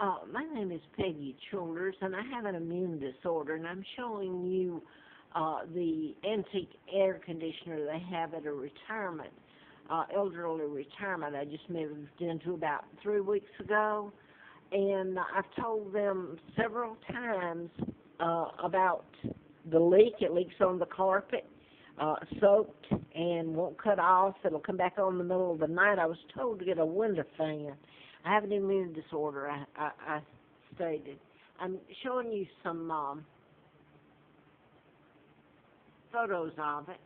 My name is Peggy Childers, and I have an immune disorder, and I'm showing you the antique air conditioner they have at a retirement, elderly retirement I just moved into about 3 weeks ago. And I've told them several times about the leak. It leaks on the carpet, soaked, and won't cut off. It'll come back on in the middle of the night. I was told to get a window fan. I have an immune disorder, I stated. I'm showing you some photos of it.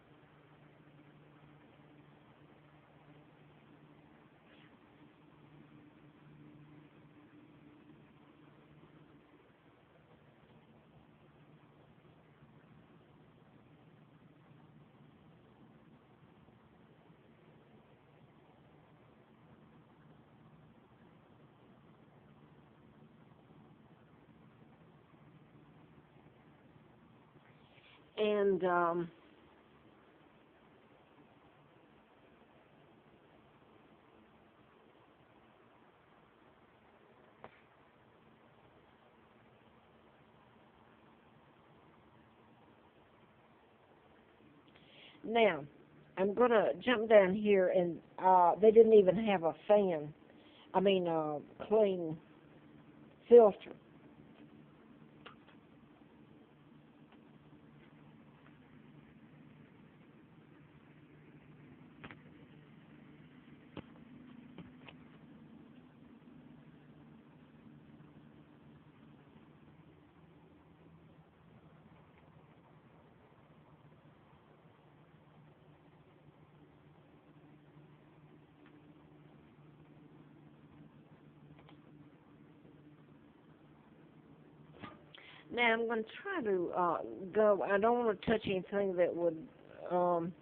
And now, I'm going to jump down here, and they didn't even have a fan. I mean, clean filter. Now, I'm going to try to go. I don't want to touch anything that would cause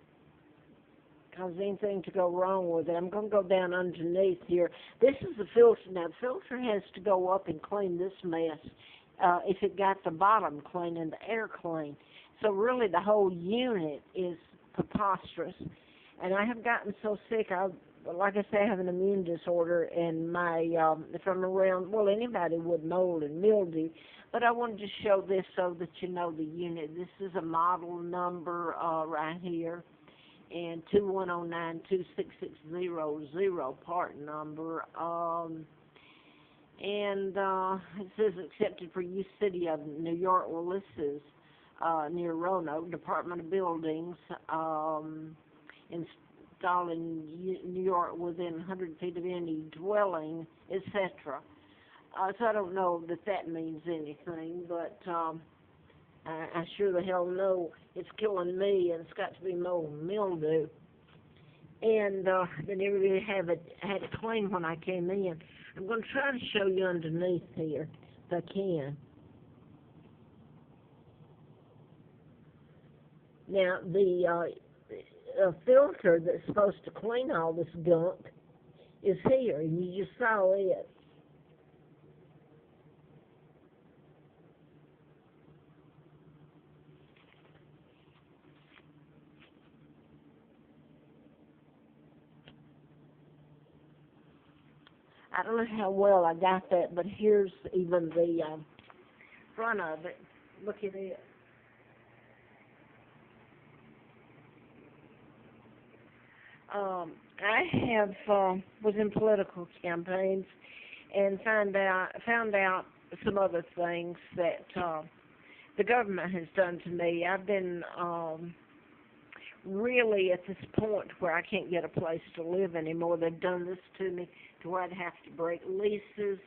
anything to go wrong with it. I'm going to go down underneath here. This is the filter. Now, the filter has to go up and clean this mess if it got the bottom clean and the air clean. So really, the whole unit is preposterous. And I have gotten so sick, like I say, I have an immune disorder, and if I'm around, well, anybody would mold and mildew. But I wanted to show this so that you know the unit. This is a model number right here, and 2109-26600 part number. And it says accepted for use City of New York. Well, this is near Roanoke, Department of Buildings, installed in New York within 100 feet of any dwelling, etc. So I don't know that that means anything, but I sure the hell know it's killing me, and it's got to be mold and mildew. And they never really had it clean when I came in. I'm going to try to show you underneath here, if I can. Now, the filter that's supposed to clean all this gunk is here, and you just saw it. I don't know how well I got that, but here's even the front of it. Look at it. I was in political campaigns and found out some other things that the government has done to me. I've been really at this point where I can't get a place to live anymore. They've done this to me to where I'd have to break leases.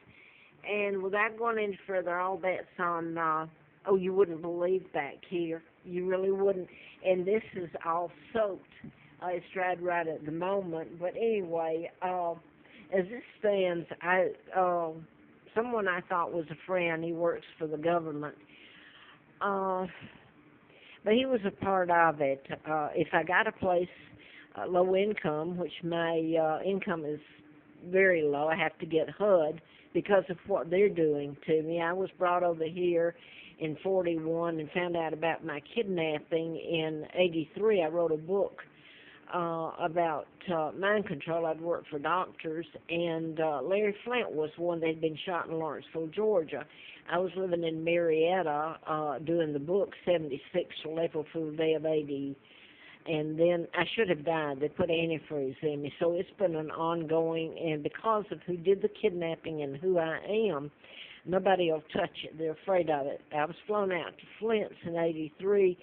And without going any further, all that's on, oh, you wouldn't believe back here. You really wouldn't. And this is all soaked. It's dried right at the moment. But anyway, as this stands, someone I thought was a friend, he works for the government, but he was a part of it. If I got a place, low income, which my income is very low, I have to get HUD because of what they're doing to me. I was brought over here in 41 and found out about my kidnapping in 83. I wrote a book about mind control. I'd worked for doctors, and Larry Flint was one that had been shot in Lawrenceville, Georgia. I was living in Marietta doing the book 76 till April Fool's Day of 80, and then I should have died. They put antifreeze in me, so it's been an ongoing, and because of who did the kidnapping and who I am, nobody will touch it. They're afraid of it. I was flown out to Flint's in '83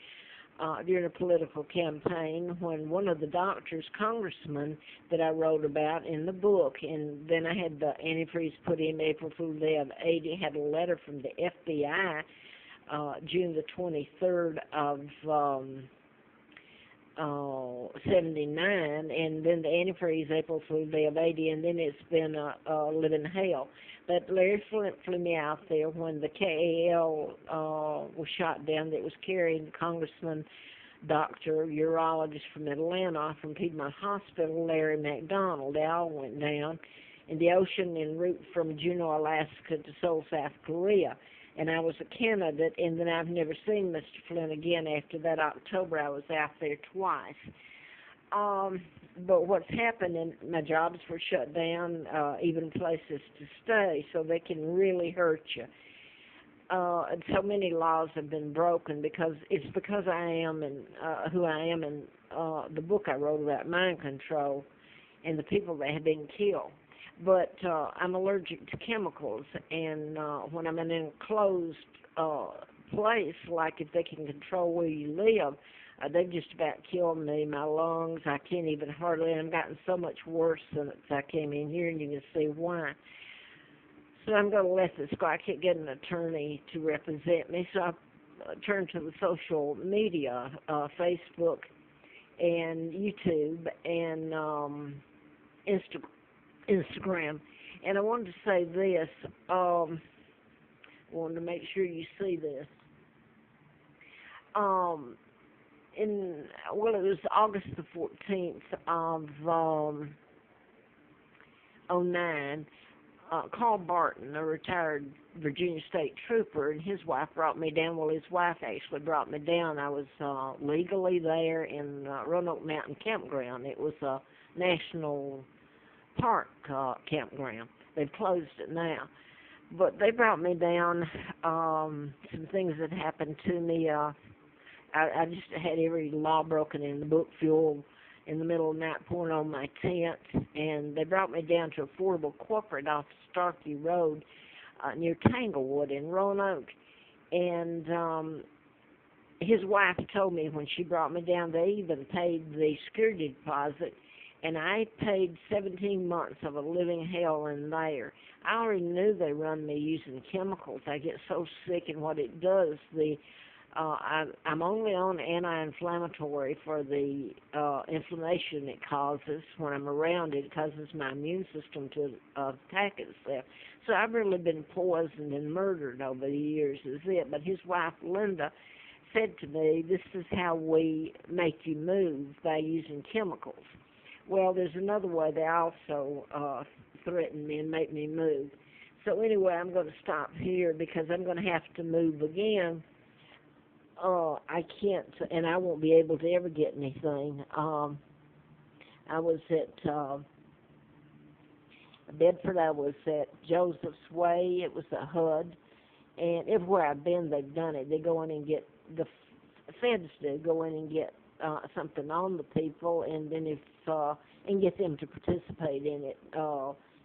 during a political campaign when one of the doctors, congressmen that I wrote about in the book, and then I had the antifreeze put in April Fool's Day of '80, had a letter from the FBI June the 23rd of 79, and then the antifreeze April Fool's Day of '80, and then it's been a living hell. But Larry Flint flew me out there when the KAL was shot down that was carrying Congressman, doctor, urologist from Atlanta, from Piedmont Hospital, Larry McDonald. They all went down in the ocean en route from Juneau, Alaska to Seoul, South Korea. And I was a candidate, and then I've never seen Mr. Flint again after that October. I was out there twice. But what's happened, and my jobs were shut down, even places to stay, so they can really hurt you. And so many laws have been broken because I am and who I am, and the book I wrote about mind control and the people that have been killed. But I'm allergic to chemicals, and when I'm in an enclosed place, like if they can control where you live, they've just about killed me. My lungs, I can't even hardly, I've gotten so much worse since I came in here, and you can see why. So I'm going to let this go. I can't get an attorney to represent me, so I turned to the social media, Facebook and YouTube and Instagram. And I wanted to say this. I wanted to make sure you see this. It was August the 14th of 09. Carl Barton, a retired Virginia State Trooper, and his wife brought me down. Well, his wife actually brought me down. I was legally there in Roanoke Mountain Campground. It was a national park campground. They've closed it now. But they brought me down. Some things that happened to me. I just had every law broken in the book, fuel in the middle of the night pouring on my tent, and they brought me down to Affordable Corporate off Starkey Road near Tanglewood in Roanoke. And his wife told me when she brought me down, they even paid the security deposit, and I paid 17 months of a living hell in there. I already knew they run me using chemicals. I get so sick, and what it does, I'm only on anti-inflammatory for the inflammation it causes. When I'm around it, it causes my immune system to attack itself. So I've really been poisoned and murdered over the years, is it. But his wife, Linda, said to me, this is how we make you move, by using chemicals. Well, there's another way. They also threaten me and make me move. So anyway, I'm going to stop here because I'm going to have to move again. I can't, and I won't be able to ever get anything. I was at Bedford. I was at Joseph's Way. It was a HUD, and everywhere I've been, they've done it. They go in and get, the feds do go in and get something on the people, and then and get them to participate in it.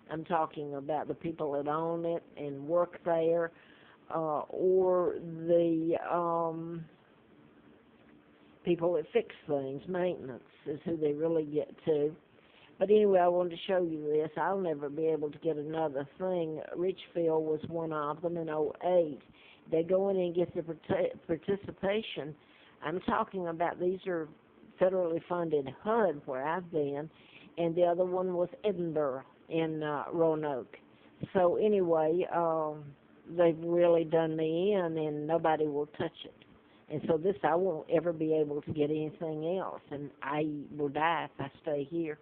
I'm talking about the people that own it and work there. Or the people that fix things, maintenance is who they really get to. But anyway, I wanted to show you this. I'll never be able to get another thing. Richfield was one of them in '08. They go in and get the participation. I'm talking about, these are federally funded HUD where I've been, and the other one was Edinburgh in Roanoke. So anyway, they've really done me in, and nobody will touch it. And so this, I won't ever be able to get anything else, and I will die if I stay here.